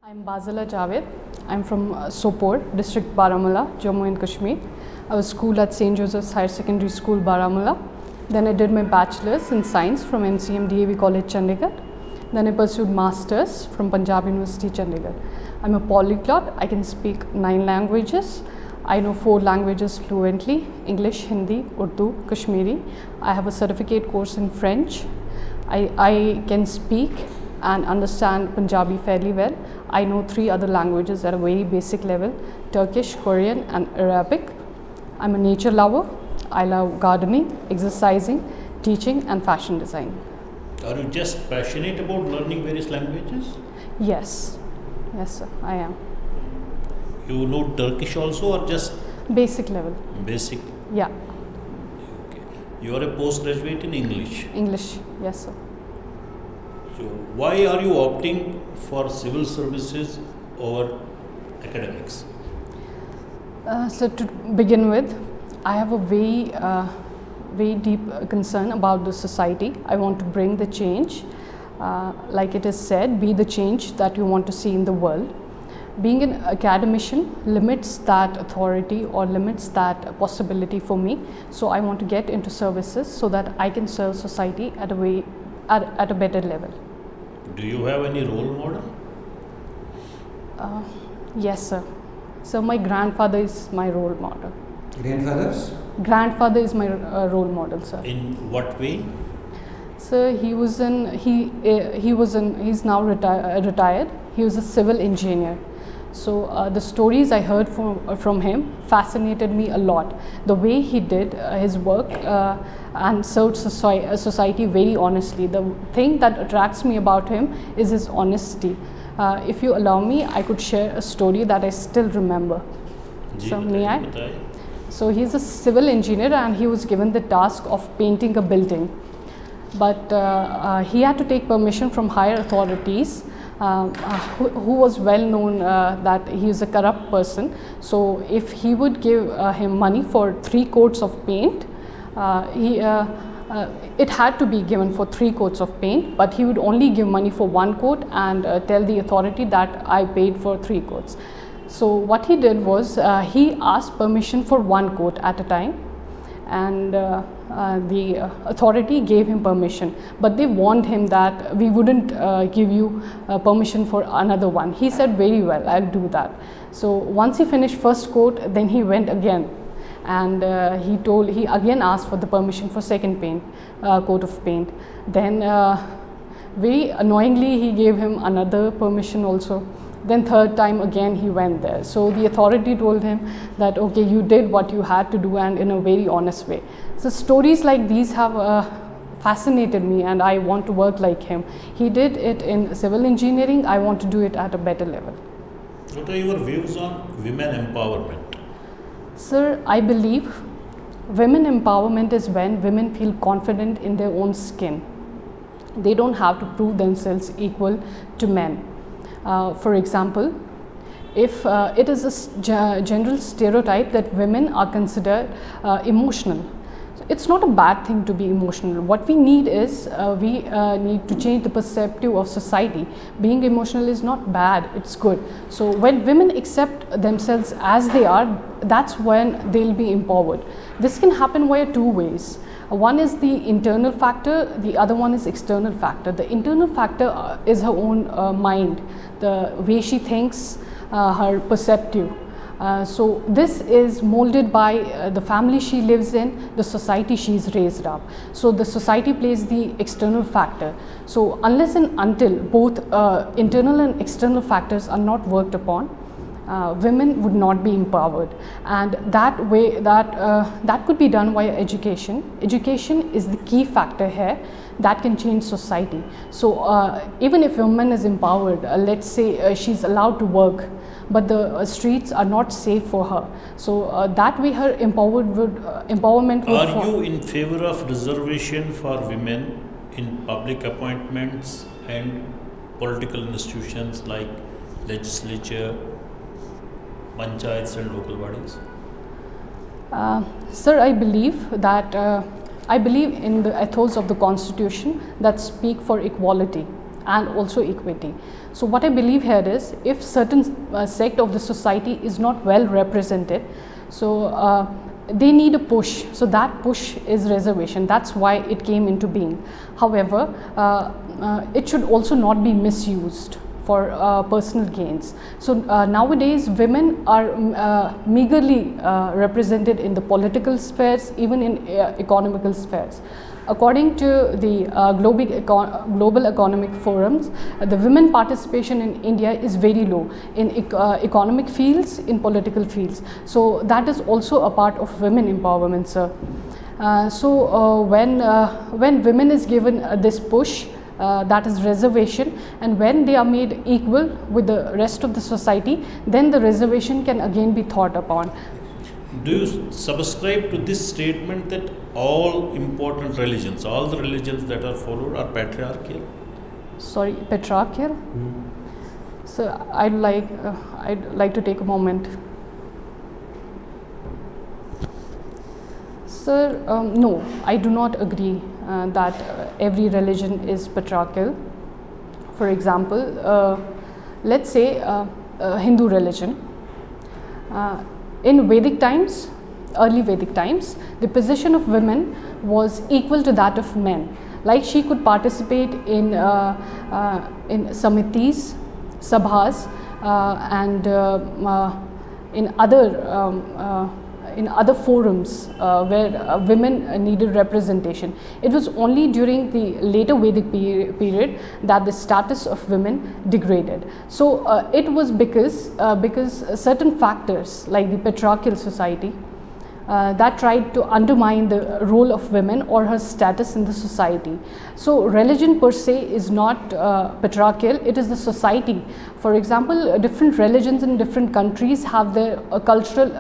I'm Bazila Javed. I'm from Sopore, district Baramulla, Jammu and Kashmir. I was schooled at St. Joseph's Higher Secondary School, Baramulla. Then I did my bachelor's in science from MCM DAV College, Chandigarh. Then I pursued masters from Punjab University, Chandigarh. I'm a polyglot. I can speak 9 languages. I know 4 languages fluently: English, Hindi, Urdu, Kashmiri. I have a certificate course in French. I can speak and understand Punjabi fairly well. I know 3 other languages at a very basic level: Turkish, Korean and Arabic. I'm a nature lover. I love gardening, exercising, teaching and fashion design. Are you just passionate about learning various languages? Yes, yes sir, I am. You know Turkish also, or just Basic level. basic? Yeah, Okay. You are a postgraduate in English. English, yes sir. So why are you opting for civil services over academics? So to begin with, I have a very deep concern about the society. I want to bring the change. Like it is said, be the change that you want to see in the world. Being an academician limits that authority or limits that possibility for me. So I want to get into services so that I can serve society at a better level. Do you have any role model? Yes sir. So my grandfather is my role model. Grandfathers? Grandfather is my role model, sir. In what way? So he's now retired. He was a civil engineer. So the stories I heard from him fascinated me a lot. The way he did his work and served society very honestly. The thing that attracts me about him is his honesty. If you allow me, I could share a story that I still remember. So may I? So he's a civil engineer and he was given the task of painting a building. But he had to take permission from higher authorities who was well known that he is a corrupt person. So if he would give him money for 3 coats of paint, it had to be given for 3 coats of paint, but he would only give money for 1 coat and tell the authority that I paid for 3 coats. So what he did was he asked permission for 1 coat at a time, and the authority gave him permission, but they warned him that we wouldn't give you permission for another one. He said, very well, I'll do that. So once he finished first coat, then he went again, and he again asked for the permission for second coat of paint. Then very annoyingly he gave him another permission also. Then third time again he went there. So the authority told him that okay, you did what you had to do, and in a very honest way. So stories like these have fascinated me, and I want to work like him. He did it in civil engineering. I want to do it at a better level. What are your views on women empowerment? Sir, I believe women empowerment is when women feel confident in their own skin. They don't have to prove themselves equal to men. For example, if it is a general stereotype that women are considered emotional. So it's not a bad thing to be emotional. What we need is we need to change the perspective of society. Being emotional is not bad, it's good. So when women accept themselves as they are, that's when they'll be empowered. This can happen via 2 ways. One is the internal factor, the other one is external factor. The internal factor is her own mind, the way she thinks, her perceptive. So this is molded by the family she lives in, the society she is raised up. So the society plays the external factor. So unless and until both internal and external factors are not worked upon, women would not be empowered, and that could be done via education. Education is the key factor here that can change society. So even if a woman is empowered, let's say she's allowed to work, but the streets are not safe for her. So that way her empowerment would Are you in favor of reservation for women in public appointments and political institutions like legislature, panchayats and local bodies? Sir, I believe in the ethos of the Constitution that speak for equality. and also equity. So what I believe here is, if certain sect of the society is not well represented, so they need a push. So that push is reservation. That's why it came into being. However, it should also not be misused for personal gains. So nowadays women are meagerly represented in the political spheres, even in economical spheres. According to the global economic forums, the women participation in India is very low in economic fields, in political fields. So that is also a part of women empowerment, sir. When women is given this push, that is reservation, and when they are made equal with the rest of the society, then the reservation can again be thought upon. Do you subscribe to this statement that all important religions, all the religions that are followed are patriarchal? Sorry, patriarchal? So I'd like to take a moment. Sir, no, I do not agree that every religion is patriarchal. For example, let's say Hindu religion. In Vedic times, early Vedic times, the position of women was equal to that of men. Like, she could participate in samitis, sabhas, and in other forums where women needed representation. It was only during the later Vedic period that the status of women degraded. So it was because certain factors like the patriarchal society that tried to undermine the role of women or her status in the society. So religion per se is not patriarchal, it is the society. For example, different religions in different countries have their cultural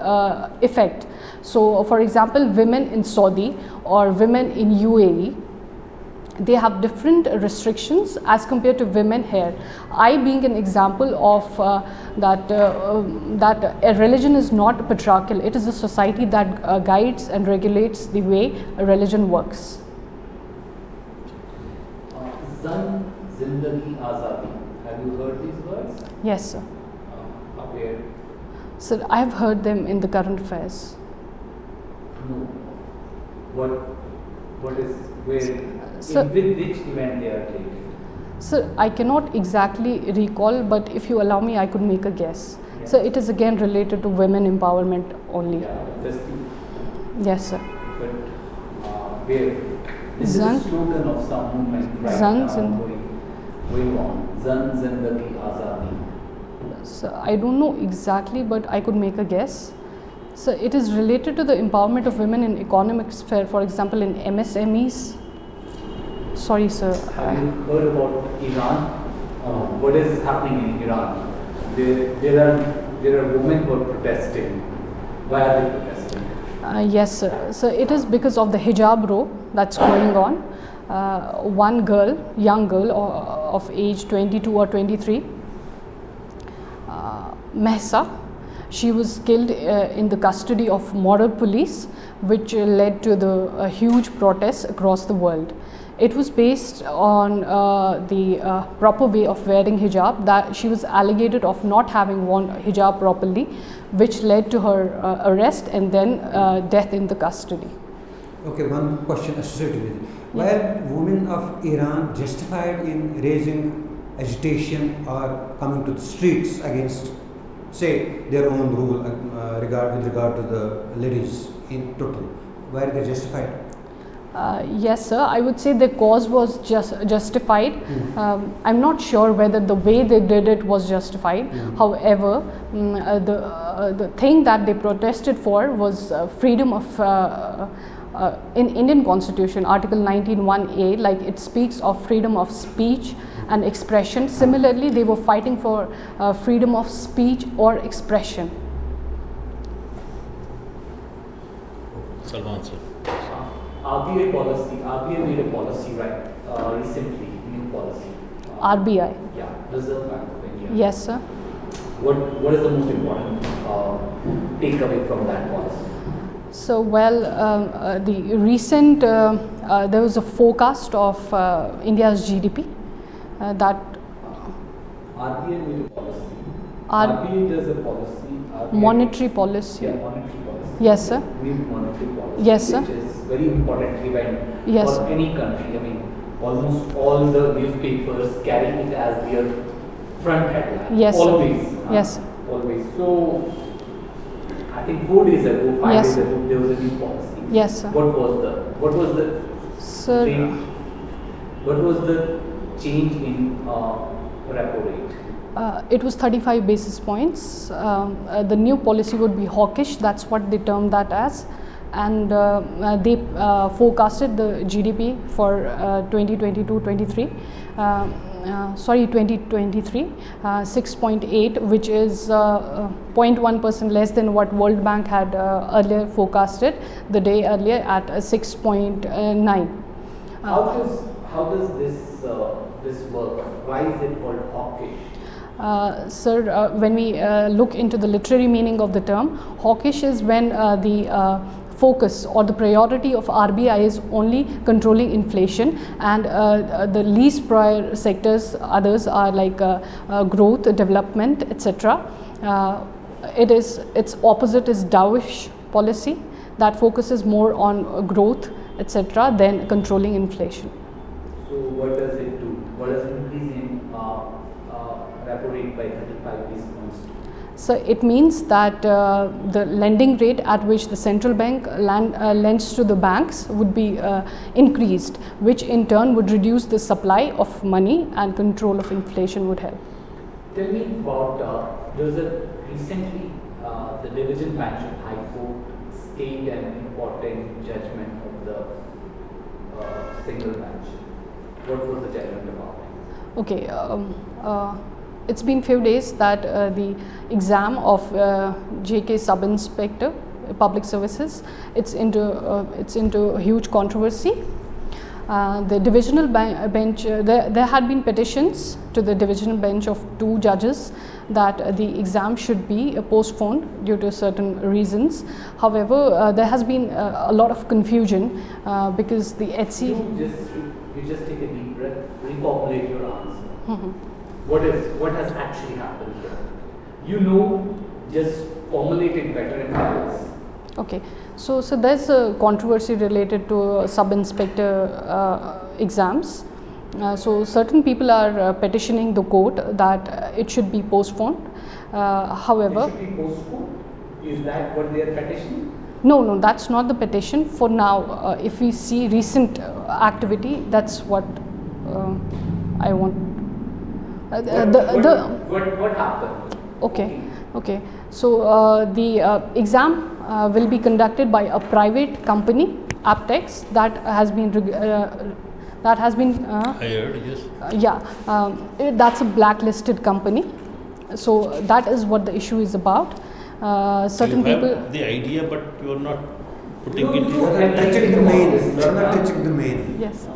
effect. So for example, women in Saudi or women in UAE, they have different restrictions as compared to women here. I being an example of that a religion is not patriarchal, it is a society that guides and regulates the way a religion works. Zan, Zindagi, Azadi. Have you heard these words? Yes, sir. Where? Sir, I have heard them in the current affairs. No. What is where? Sir, in which event they are taken? Sir, I cannot exactly recall, but if you allow me, I could make a guess. Yeah. So it is again related to women empowerment only. Yeah, just Yes, sir. but where? This Zan, is a slogan of some movement right Zan, now Zin, going on. Zan, Zindagi, Azadi. so I don't know exactly, but I could make a guess. So it is related to the empowerment of women in economic sphere, for example, in MSMEs. Sorry, sir. Have you heard about Iran? What is happening in Iran? There are women who are protesting. Why are they protesting? Yes, sir. So it is because of the hijab row that's going on. One girl, young girl of age 22 or 23, Mehsa, she was killed in the custody of moral police, which led to the huge protests across the world. It was based on the proper way of wearing hijab, that she was alleged of not having worn hijab properly, which led to her arrest and then death in the custody. Okay, one question associated with it. Why are women of Iran justified in raising agitation or coming to the streets against, say, their own rule with regard to the ladies in total? Why are they justified? Yes, sir. I would say the cause was justified. I'm not sure whether the way they did it was justified. However, the thing that they protested for was freedom of in Indian Constitution, Article 19(1)(a), like it speaks of freedom of speech and expression. Similarly, they were fighting for freedom of speech or expression. Salman sir. RBI made a policy recently, new policy. RBI. Yeah, Reserve Bank of India. Yes, sir. What is the most important takeaway from that policy? So, well, the recent, there was a forecast of India's GDP that RBI made a policy. R- RBI does a policy. RBI monetary policy. Yeah, monetary policy. Yes, sir. Made monetary policy. Yes, sir. Which is very important event Yes, for sir. any country. I mean, almost all the newspapers carry it as their front headline. Yes, sir. Always. Yes, sir. Always. So, I think 4 days ago, 5 Yes. days ago, there was a new policy. Yes, sir. What was the Sir, change? What was the change in repo rate? it was 35 basis points. The new policy would be hawkish, that's what they termed that as. And they forecasted the GDP for 2022-23. Sorry, 2023, 6.8, which is 0.1% less than what World Bank had earlier forecasted the day earlier at 6.9. How does this work? Why is it called hawkish? Sir, when we look into the literary meaning of the term, hawkish is when the focus or the priority of RBI is only controlling inflation, and the least prior sectors, others are like growth, development, etc. Its opposite is dovish policy that focuses more on growth, etc. than controlling inflation. So what does it do? What does increase in repo rate by 35 basis points? So it means that the lending rate at which the central bank lends to the banks would be increased, which in turn would reduce the supply of money, and control of inflation would help. Tell me about, there was a recently the division bench of High Court stayed an important judgment of the single bench. What was the judgment about? Okay, it's been few days that the exam of JK Sub-Inspector Public Services, it's into huge controversy. The divisional bench, there had been petitions to the divisional bench of 2 judges that the exam should be postponed due to certain reasons. However, there has been a lot of confusion because the HC... You just take a deep breath, repopulate your answer. What has actually happened here? Just formulate it better and tell us. Okay, so there's a controversy related to sub-inspector exams. So certain people are petitioning the court that it should be postponed. However, it should be postponed? Is that what they are petitioning? No, that's not the petition. For now, if we see recent activity, that's what I want. What happened? Okay. So the exam will be conducted by a private company, Aptex, that has been Hired, yes. that's a blacklisted company. So that is what the issue is about. Certain you people have the idea, but you are not putting it. You are not touching the main. You are not touching the main. Yes.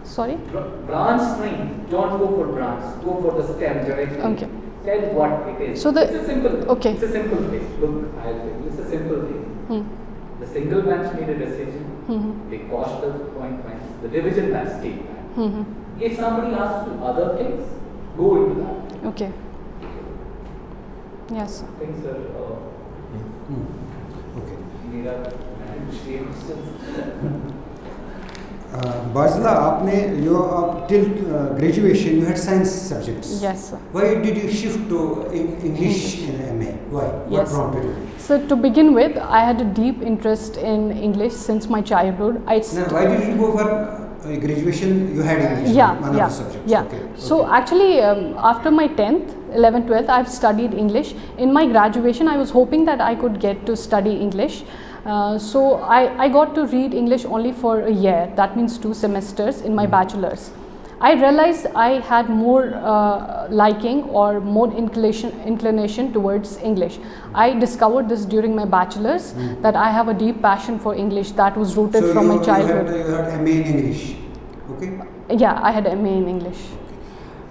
Sorry. Branch 9. Don't go for branch. Go for the stem directly. Okay. Tell what it is. So it's a simple. Okay. It's a simple thing. Look, I'll tell you. It's a simple thing. The single bench made a decision. They quashed the point points. The division bench stayed back. If somebody asks you other things, go into that. Okay. Yes. Things are. Okay. Bazila, till graduation you had science subjects. Yes, sir. Why did you shift to English in MA? Why? What Yes. prompted you? So to begin with, I had a deep interest in English since my childhood. Now, why did you go for graduation? You had English, one of the subjects. Yeah. Okay. So actually, after my 10th, 11th, 12th, I've studied English. In my graduation, I was hoping that I could get to study English. So I got to read English only for a year. That means 2 semesters in my bachelor's. I realized I had more liking or more inclination towards English. I discovered this during my bachelor's, that I have a deep passion for English that was rooted from my childhood. So you had MA in English, okay? Yeah, I had MA in English.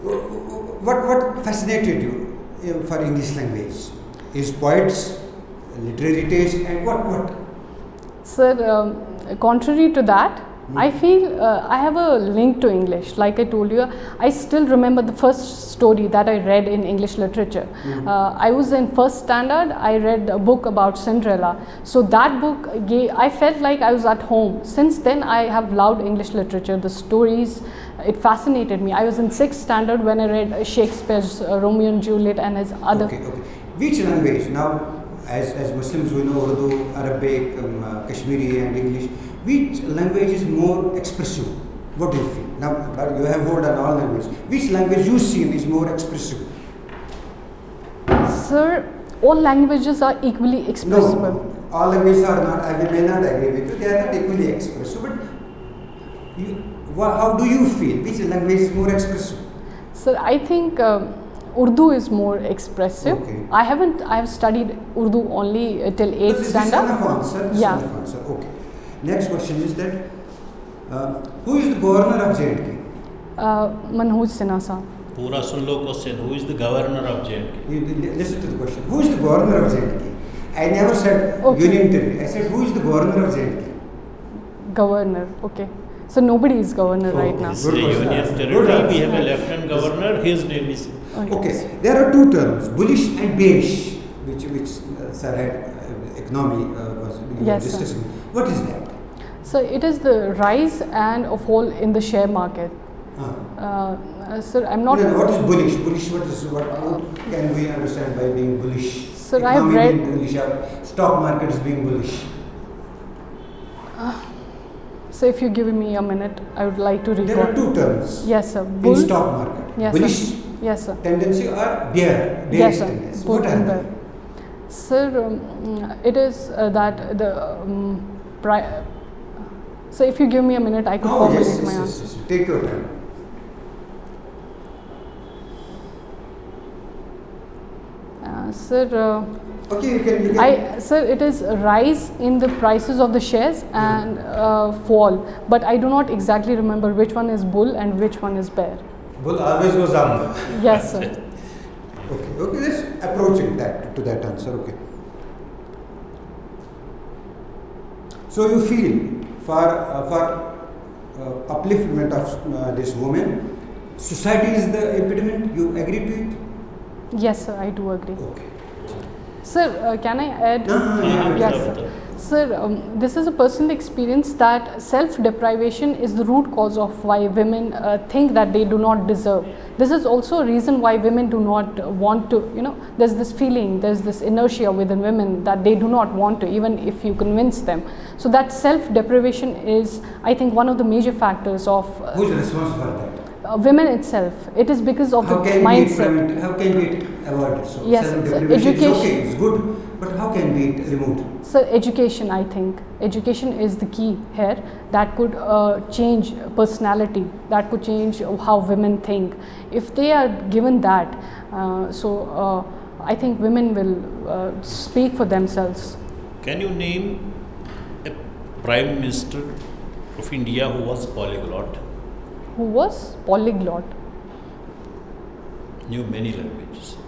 What fascinated you for English language? Is poets, literary taste, and what? Sir, contrary to that, I feel I have a link to English. Like I told you, I still remember the first story that I read in English literature. I was in first standard. I read a book about Cinderella. So that book, I felt like I was at home. Since then, I have loved English literature. The stories, it fascinated me. I was in sixth standard when I read Shakespeare's Romeo and Juliet and his other. Okay. Which language now? As Muslims, we know Urdu, Arabic, Kashmiri, and English. Which language is more expressive? What do you feel? Now, you have hold on all languages. Which language you see is more expressive? Sir, all languages are equally expressive. No, all languages are not. I may not agree with you. They are not equally expressive. But how do you feel? Which language is more expressive? Sir, I think Urdu is more expressive. Okay. I have studied Urdu only till 8th standard. Yeah. Okay. Next question is that who is the governor of JNK? Manhooj Sinha Saab. Pura sun lo question. Who is the governor of JNK? Listen to the question. Who is the governor of JNK? I never said Union Territory. I said who is the governor of JNK? Governor. Okay. So nobody is governor right now. It's a union territory. We have a lieutenant governor. His name is. Okay. There are two terms, bullish and bearish, which sir had economy was discussing. Sir. What is that? So it is the rise and a fall in the share market. Sir, I'm not. What is bullish? Bullish. What can we understand by being bullish? Sir, economy I have read. Being bullish, or stock market is being bullish. So if you give me a minute, I would like to recall. There are two terms. Yes, sir. In stock market. Yes, bullish. Sir. Yes, sir. Tendency or bearish yes, sir. tendency. Both What are they? Sir, it is that the so if you give me a minute, I could formulate my answer. Yes. Take your time. Sir, okay, you can. Sir, it is a rise in the prices of the shares and fall, but I do not exactly remember which one is bull and which one is bear. Bull always goes up. Yes, sir. Okay, let's approaching that to that answer. Okay. So you feel for upliftment of this woman, society is the impediment. You agree to it? Yes, sir. I do agree. Okay. Sir, can I add? Yeah. Yes, sir. Sir, this is a personal experience that self-deprivation is the root cause of why women think that they do not deserve. This is also a reason why women do not want to, there's this feeling, there's this inertia within women that they do not want to, even if you convince them. So that self-deprivation is, I think, one of the major factors of... Who is responsible for that? Women itself. It is because of the mindset. How can we avoid it? So yes, self-deprivation is okay, it's good, but how can we removed? So education, I think. Education is the key here that could change personality, that could change how women think. If they are given that, I think women will speak for themselves. Can you name a Prime Minister of India who was polyglot? Who was polyglot? Knew many languages.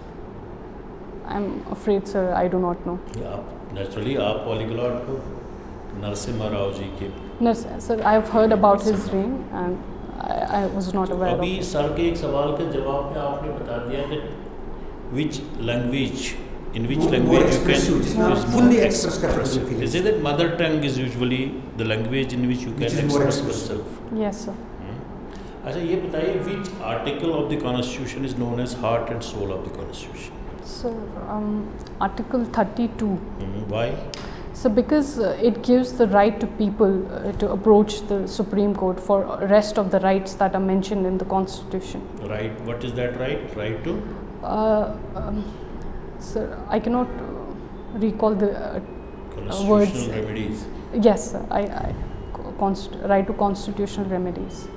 I'm afraid, sir, I do not know. Yeah, naturally, आप polyglot हो नरसिम्हा राव जी के. Sir, I have heard about his reign and I was not aware of अभी it. Sir के एक सवाल के जवाब में आपने बता दिया कि which language, in which language you can is more fully expressive. They say that mother tongue is usually the language in which you can express yourself. Yes, sir. अच्छा ये बताइए which article of the constitution is known as heart and soul of the constitution? So, Article 32. Why? So, because it gives the right to people to approach the Supreme Court for rest of the rights that are mentioned in the Constitution. Right. What is that right? Right to? Sir, I cannot recall the Constitutional words. remedies. Yes, sir. Right to constitutional remedies.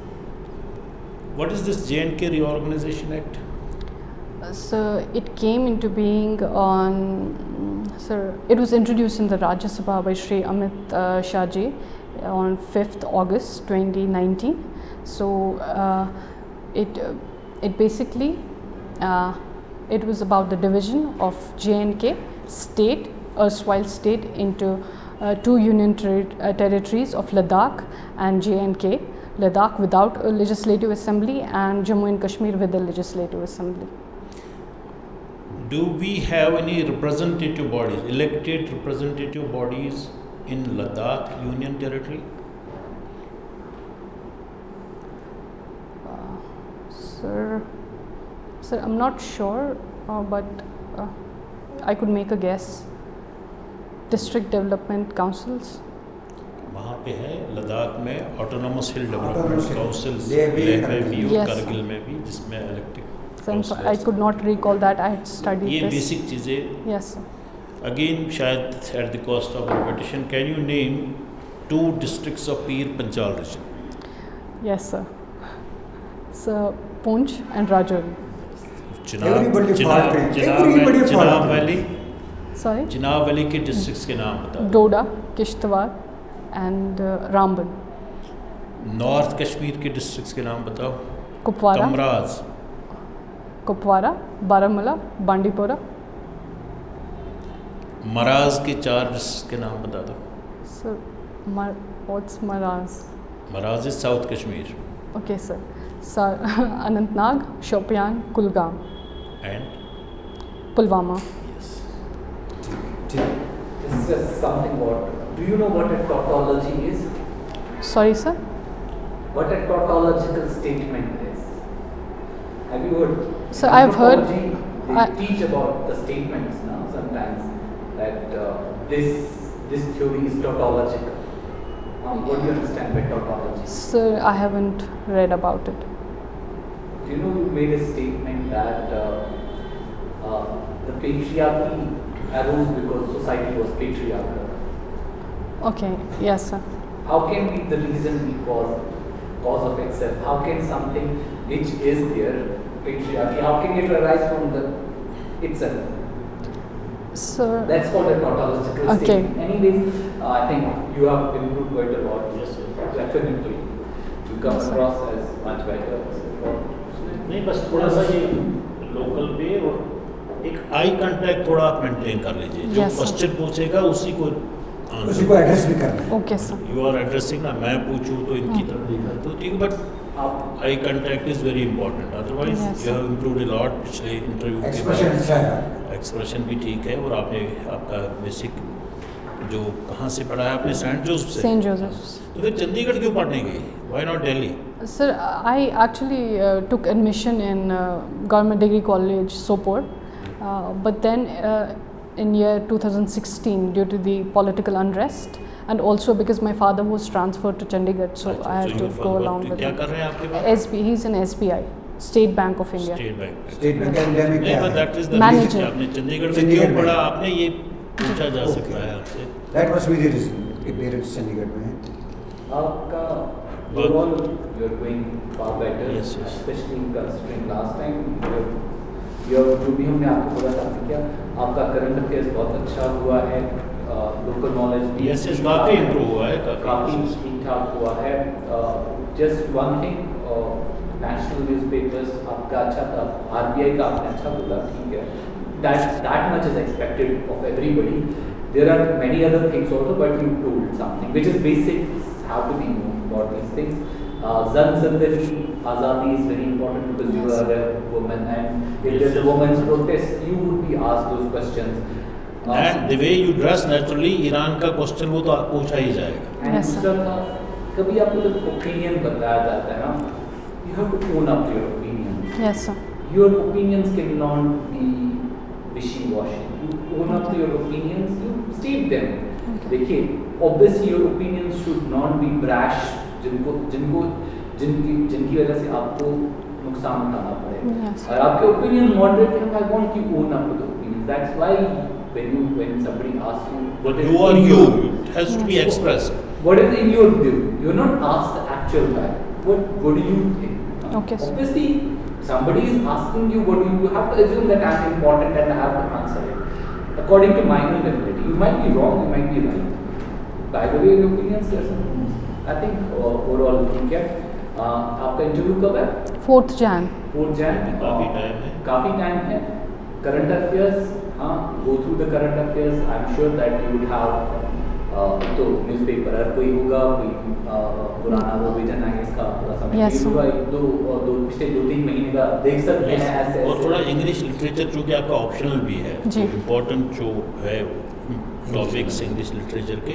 What is this J&K Reorganization Act? So it came into being on, sir, it was introduced in the Rajya Sabha by Shri Amit Shahji on 5th August 2019. So it basically, it was about the division of J&K state, erstwhile state, into two union territories of Ladakh and J&K. Ladakh without a legislative assembly and Jammu and Kashmir with a legislative assembly. Do we have any representative bodies, elected representative bodies in Ladakh Union Territory? Sir, I'm not sure, but I could make a guess. District Development Councils. वहाँ पे है लद्दाख में autonomous हिल development Autonomous Hill. Council Leh भी, लेह में भी और Yes. Kargil में भी जिसमें elected I could not recall that. I had studied ये this. बेसिक चीज़ें Yes, sir. अगेन शायद at the cost of repetition can you name 2 districts of Pir Panjal region? Yes, sir. Sir, Poonch and Rajouri. Everybody fought it. Everybody fought Chenab it. Valley, Sorry? Chenab valley के districts के नाम बता दो। Doda, Kishtwar and Ramban. North Kashmir के districts के नाम बताओ। Kupwara, Kamaraj, Kupwara, Baramulla, Bandipora. मराज के 4 डिस्ट्रिक्ट्स के नाम बता दो। Sir, what's Maraz? Maraz is south Kashmir Okay, sir. Sir, Anantnag, Shopian, Kulgam, and Pulwama. Yes This is just something what. Do you know what a tautology is? Sorry, sir. What a tautological statement is? Have you heard? Sir, In I've heard- tautology, They I- teach about the statements now sometimes that this theory is tautological. What do you understand by tautology? Sir, I haven't read about it. Do you know you made a statement that the patriarchy arose because society was patriarchal? Okay, yes, sir. How can be the reason be cause of itself? How can something which is there, patriarchy, how can it arise from the itself? Sir, That's called a tautological Okay. statement. Anyways, I think you have improved quite a lot. Yes, yes. Definitely. You come Yes, sir. across as much better. नहीं बस थोड़ा सा ये local पे और एक eye contact थोड़ा आप मेंटेन कर लीजिए। जो Yes, sir. क्वेश्चन पूछेगा उसी को उसी को एड्रेस भी करना है। okay, sir. You are addressing ना, मैं पूछूं तो इनकी तरफ देखा तो ठीक है, बट आप eye contact is very important. Otherwise Yes, you sir. Have improved a lot पिछले इंटरव्यू के एक्सप्रेशन बाद। अच्छा है आपका। एक्सप्रेशन भी ठीक है और आपने आपका बेसिक जो कहाँ से पढ़ा है आपने सेंट जोसेफ से, St. Joseph's. तो फिर चंडीगढ़ क्यों पढ़ने गई? Why not Delhi? Sir, I actually took admission in Government Degree College, Sopor, but then in year 2016, due to the political unrest, and also because my father was transferred to Chandigarh, so I had to go along with क्या him. कर रहे हैं आपके पास? SB, he's in SBI, State Bank of India. State bank. State bank academic नहीं, क्या but है? that is the Manager. reason आपने चंडीगढ़ में चंडीगढ़ क्यों में। पढ़ा आपने ये पूछा जा सकता है आपसे। That must be the reason कि पेरेंट्स चंडीगढ़ में हैं। आपका overall you're going far better, Yes, yes. especially considering last time your जो भी हमने आपको बोला था क्या आपका करंट अफेयर्स बहुत अच्छा हुआ है, लोकल नॉलेज भी यस यस काफ़ी इम्प्रूव हुआ है, काफ़ी ठीक ठाक हुआ है। Just one thing, national newspapers आपका अच्छा था, आरबीआई का आपने अच्छा बोला, ठीक है, that much is expected of everybody. There are many other things also, but you told something which is basic, have to be known about these things. Zindagi Azadi is very important because you Yes. are a woman, and if Yes, there's a yes. woman's protest, you would be asked those questions. And the way you dress naturally Iran का question वो तो पूछा ही जाएगा। And Yes, sir. दूसरा था, कभी आपको जब ओपिनियन बताया जाता है ना, you have to own up to your opinions. Yes, sir. Your opinions cannot be wishy-washy. You own up to your opinions, you state them. Okay. देखिए, obviously your opinions should not be brash, जिनकी वजह से आपको नुकसान उठाना पड़े। Yes. और आपके opinion moderate हैं, I want you own up to the opinions. That's why when somebody asks you, what is You are in you. your- It has to be Yes. expressed. what is in your view? You're not asked the actual fact. What do you think? Okay, sir. Obviously, somebody is asking you what you have to assume that I'm important and I have to answer it according to my own ability. You might be wrong, you might be right. By the way, your opinions are some. I think overall ठीक है। आपका interview कब है? 4th Jan. 4 Jan। काफी time है। काफी time है। Current affairs, हाँ, go through the current affairs. I'm sure that you would have तो न्यूज़पेपर हर कोई होगा, कोई पुराना वो विजन है इसका पूरा समय Yes, होगा, पिछले 2-3 महीने का देख सकते हैं ऐसे और थोड़ा इंग्लिश लिटरेचर जो कि आपका ऑप्शनल भी है, जी। इम्पोर्टेंट जो है टॉपिक्स इंग्लिश लिटरेचर के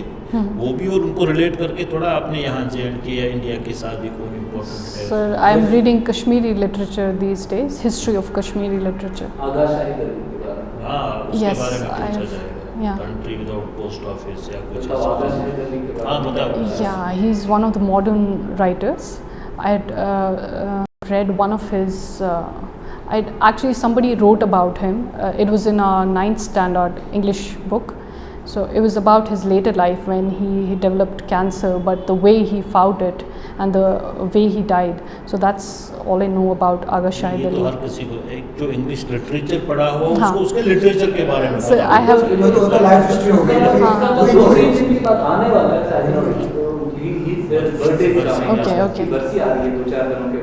वो भी, और उनको रिलेट करके थोड़ा आपने यहाँ J&K या इंडिया के साथ भी कोई इम्पोर्टेंट है? Sir, I am reading Kashmiri literature these days, history of Kashmiri literature. आगा शाही दर्द के बारे में हाँ, उसके Yes, बारे में पूछा I've- जाएगा, yeah. Country without post office या कुछ तो आगा ऐसा। शाही दर्द के हाँ बारे में बताओ। Yeah, he's one of the modern writers. I had read one of his. Actually, somebody wrote about him. It was in a 9th standard English book. So it was about his later life when he developed cancer, but the way he fought it and the way he died. So that's all I know about Aga Shahid ये तो Ali. हर किसी को, एक जो English literature पढ़ा हो हाँ। उसको उसके लिटरेचर के बारे में Sir, पता I have. वो तो लाइफ हिस्ट्री हो गई ना, इसका तो वही बोल रहे हैं। origin की बात आने वाला है शायद, his birthday is coming, Okay, उसकी okay. बरसी आ रही है 2-4 दिनों के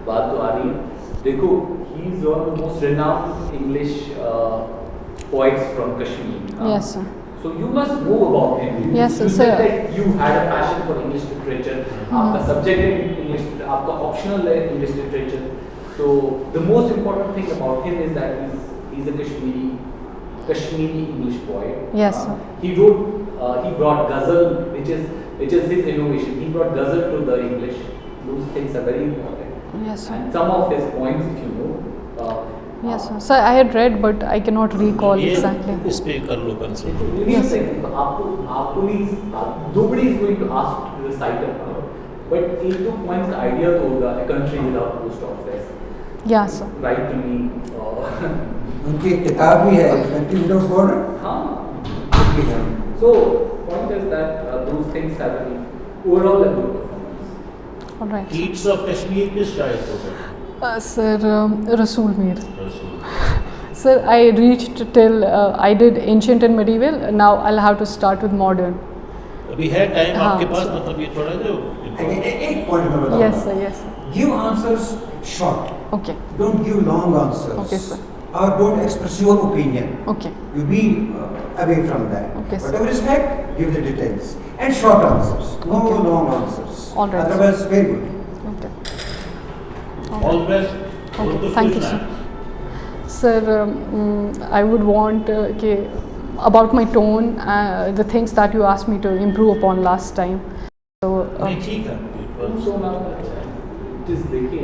बाद तो आ रही है। देखो, he is one of the most renowned English poets from Kashmir. Yes, sir. So you must know about him. Yes, you sir. said that you had a passion for English literature. आपका subject है English, आपका optional है English literature. So the most important thing about him is that he's a Kashmiri English poet. Yes, sir. He brought ghazal, which is his innovation. He brought ghazal to the English. Those things are very important. Yes, sir. And some of his poems, if you know. Yes, sir. Sir, I had read, but I cannot recall ये exactly. इस पे कर लो consult. Yes. Nobody is going to ask to recite it now. But एक दो points का idea तो होगा, a country without post office. Yeah, sir. Write to me. उनकी एक किताब भी है, कंट्री विदाउट बॉर्डर। हाँ. So point is that those things have been overall a good performance. All right. Keats of Kashmir किस शायर को पढ़ा? Sir, Rasool Mir. रसूल। Sir, I reached till I did ancient and medieval. Now I'll have to start with modern. अभी है time हाँ, आपके पास, sir. मतलब ये थोड़ा जो एक पॉइंट में बताओ। Yes, sir. Yes, sir. Give answers short. Okay. Don't give long answers. Okay, sir. Or don't express your opinion. Okay. You be away from that. Okay, sir. Whatever is fact, give the details and short answers. No Okay. long answers. All right, sir. Otherwise, very good. Okay. All best. Okay. Thank you, sir. Sir, I would want about my tone, the things that you asked me to improve upon last time. So, नहीं ठीक है। So now, just देखिए.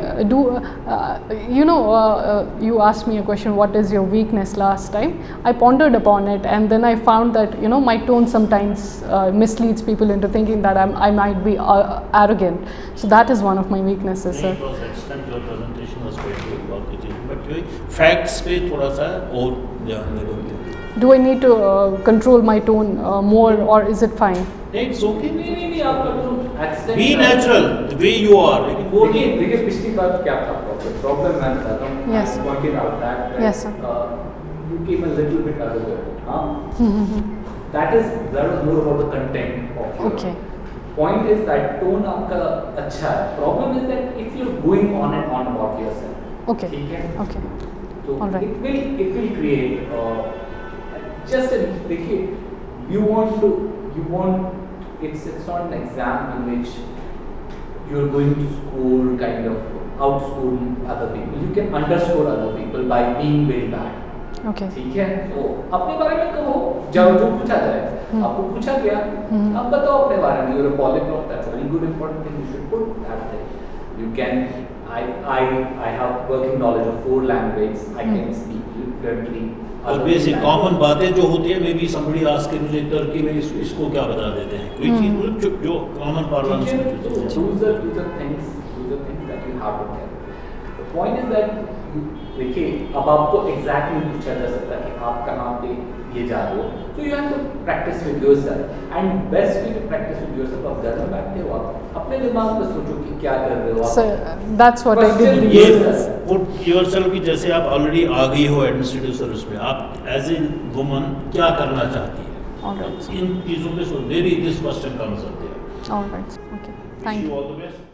You asked me a question, what is your weakness last time? I pondered upon it, and then I found that my tone sometimes misleads people into thinking that I might be arrogant. So that is one of my weaknesses, sir. presentation was very good, बाकी चीज़, but ये facts पे थोड़ा सा और ध्यान दे दो। Do I need to control my tone more, or is it fine? It's okay। नहीं आपका तो accident. Be natural, the way you are, लेकिन वो नहीं। देखिए पिछली बार क्या था प्रॉब्लम मैं बताता हूँ. Yes. I pointed out that Yes, sir. You came a little bit arrogant. That was more about the content of your. Okay. Point is that tone आपका अच्छा है. Problem is that if you're going on and on about yourself. Okay. ठीक है. Okay. So All right. it will create just देखिए you want it's not an exam in which you're going to school kind of outschool other people. You can underscore other people by being very bad. Okay. ठीक है, तो अपने बारे में कहो जब जो पूछा जाए, आपको पूछा गया, अब बताओ अपने बारे में. You're a polyglot, that's a very good important thing. You should put that there. You can. I have working knowledge of 4 languages. I can speak fluently. और बेसिक कॉमन बातें जो होती है, मे बी समबडी आस्क के मुझे Turkey में इसको क्या बता देते हैं, कोई चीज़ मतलब जो कॉमन पार्लेंस में जो चीज़ है। Those are things that you have to tell. The point is that देखिए अब आपको एग्जैक्टली पूछा जा सकता है कि आप कहाँ पे ये जा रहे हो, so you have to practice with yourself, and best way to practice with yourself आप घर में बैठते हो, आप अपने दिमाग में सोचो कि क्या कर रहे हो आप. So that's what I did. ये Yes. पुट योरसेल्फ की, जैसे आप ऑलरेडी आ गई हो एडमिनिस्ट्रेटिव सर्विस में, आप एज ए वुमन क्या करना चाहती है, All right. इन चीज़ों पे सोच, maybe this question comes up there. All right. Okay. Thank you. All the best.